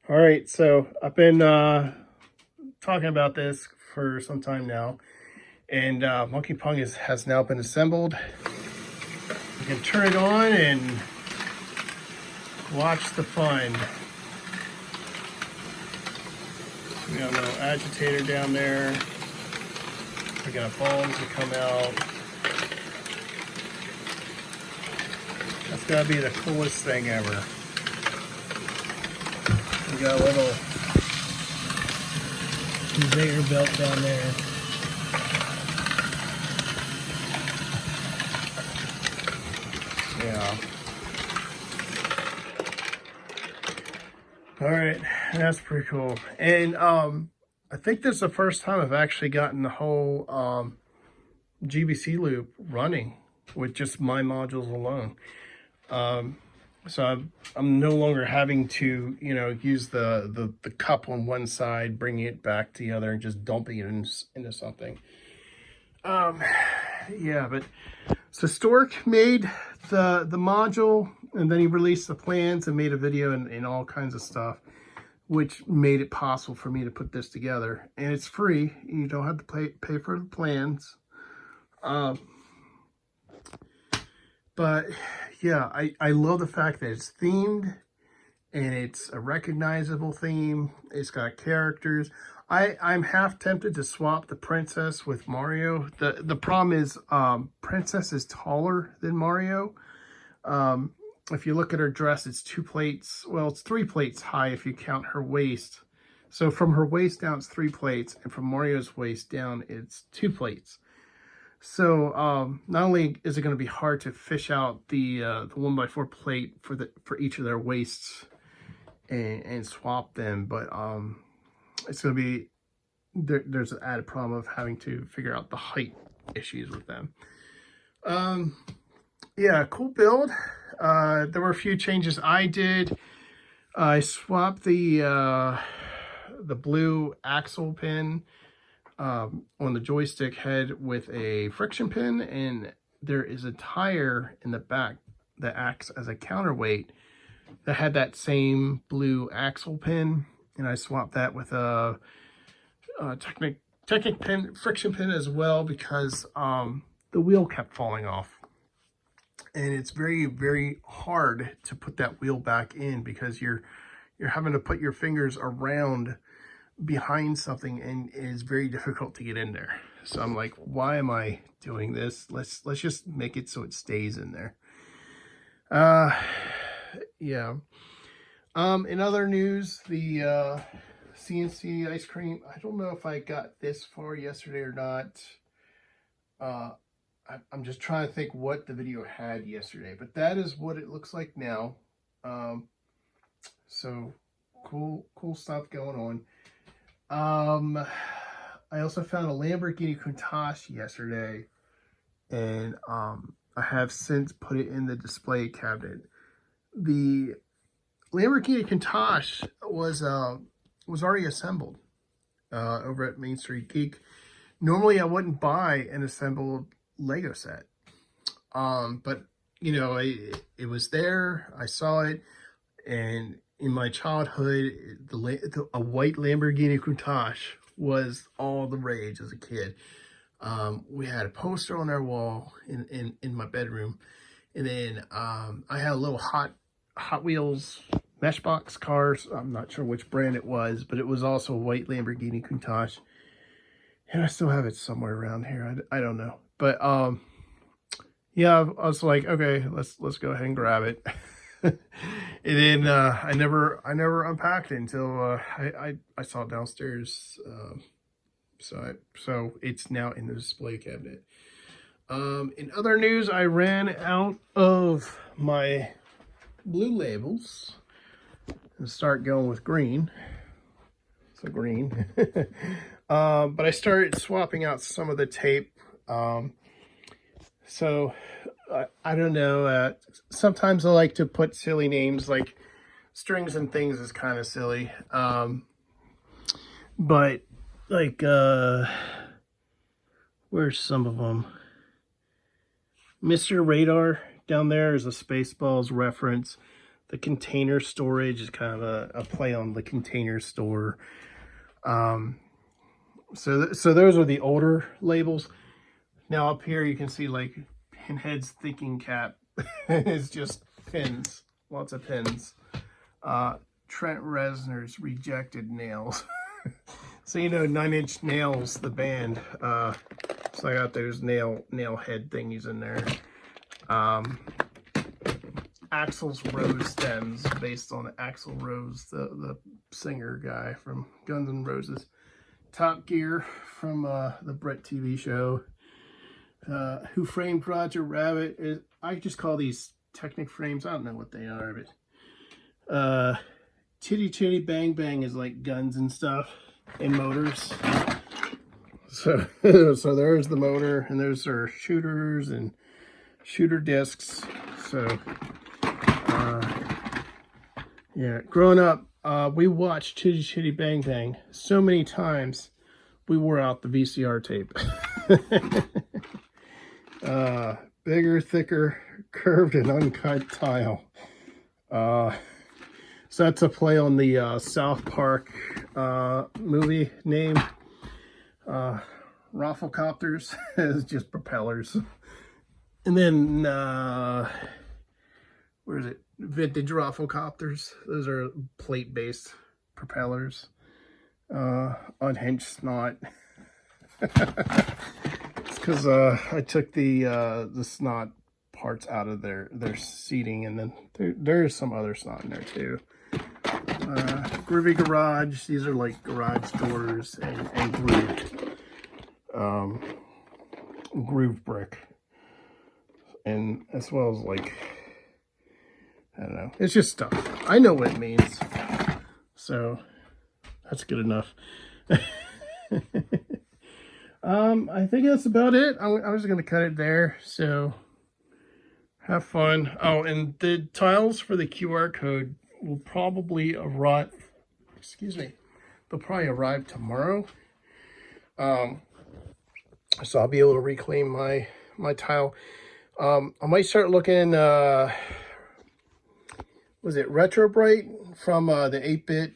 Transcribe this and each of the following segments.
All right, so I've been talking about this for some time now, and Monkey Pong has now been assembled. You can turn it on and watch the fun. We got a little agitator down there. We got balls that come out. That's gotta be the coolest thing ever. We got a little conveyor belt down there. Yeah. All right, that's pretty cool. And I think this is the first time I've actually gotten the whole GBC loop running with just my modules alone. So I'm no longer having to, use the cup on one side, bringing it back to the other, and just dumping it into something. Yeah, but so Stork made the module, and then he released the plans and made a video and all kinds of stuff, which made it possible for me to put this together. And it's free. You don't have to pay for the plans. But yeah, I love the fact that it's themed and it's a recognizable theme. It's got characters. I'm half tempted to swap the princess with Mario. The problem is Princess is taller than Mario. If you look at her dress, it's 2 plates. Well, it's 3 plates high if you count her waist. So from her waist down, it's 3 plates. And from Mario's waist down, it's 2 plates. So not only is it going to be hard to fish out the 1x4 plate for each of their waists and swap them, but it's going to be there's an added problem of having to figure out the height issues with them. Yeah, cool build. There were a few changes I did. I swapped the blue axle pin on the joystick head with a friction pin, and there is a tire in the back that acts as a counterweight that had that same blue axle pin, and I swapped that with a Technic pin, friction pin as well, because the wheel kept falling off, and it's very, very hard to put that wheel back in because you're having to put your fingers around behind something, and it is very difficult to get in there. So I'm like, why am I doing this? Let's just make it so it stays in there. Yeah. In other news, the CNC ice cream, I don't know if I got this far yesterday or not. I'm just trying to think what the video had yesterday, but that is what it looks like now. So cool stuff going on. I also found a Lamborghini Kota yesterday, and I have since put it in the display cabinet. The Lamborghini Kota was already assembled over at Main Street Geek. Normally I wouldn't buy an assembled Lego set, but it was there. I saw it, and in my childhood, a white Lamborghini Kota was all the rage as a kid. We had a poster on our wall in my bedroom, and then I had a little Hot Wheels Meshbox cars. I'm not sure which brand it was, but it was also a white Lamborghini Kota, and I still have it somewhere around here. I don't know, but yeah, I was like, okay, let's go ahead and grab it. And then I never unpacked it until I saw it downstairs. So it's now in the display cabinet. In other news, I ran out of my blue labels and start going with green. So green. But I started swapping out some of the tape. So I don't know. Sometimes I like to put silly names, like strings and things is kind of silly. But like, where's some of them? Mr. Radar down there is a Spaceballs reference. The container storage is kind of a play on the Container Store. So those are the older labels. Now up here you can see like Pinhead's thinking cap is just pins, lots of pins. Trent Reznor's Rejected Nails. So you know 9 Inch Nails, the band. So I got those nail head thingies in there. Axl's Rose stems, based on Axl Rose, the singer guy from Guns N' Roses. Top Gear from the Brett TV show. Who Framed Roger Rabbit? I just call these Technic frames. I don't know what they are, but Chitty Chitty Bang Bang is like guns and stuff and motors. So there's the motor, and there's our shooters and shooter discs. So yeah, growing up, we watched Chitty Chitty Bang Bang so many times we wore out the VCR tape. Bigger, thicker, curved, and uncut tile. So that's a play on the South Park movie name. Rafflecopters is just propellers. And then, where is it? Vintage Rafflecopters. Those are plate-based propellers. Unhinged snot. It's because I took the snot parts out of their seating, and then there is some other snot in there too. Groovy Garage. These are like garage doors and grooved brick, and as well as like, I don't know. It's just stuff. I know what it means, so that's good enough. I think that's about it. I was going to cut it there, so have fun. Oh, and the tiles for the QR code will probably arrive, they'll probably arrive tomorrow. So I'll be able to reclaim my tile. I might start looking, was it Retro Bright from the 8-bit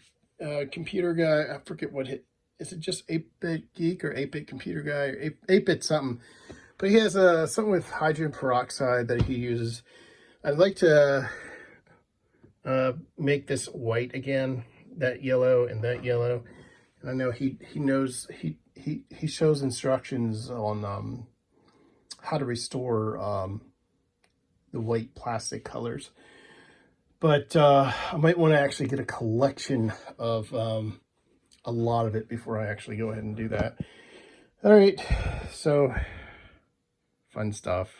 computer guy? I forget what hit. Is it just 8-bit Geek or 8-bit Computer Guy or 8-bit something? But he has something with hydrogen peroxide that he uses. I'd like to make this white again, that yellow and that yellow. And I know he knows, he shows instructions on how to restore the white plastic colors. But I might want to actually get a collection of a lot of it before I actually go ahead and do that. All right, so fun stuff.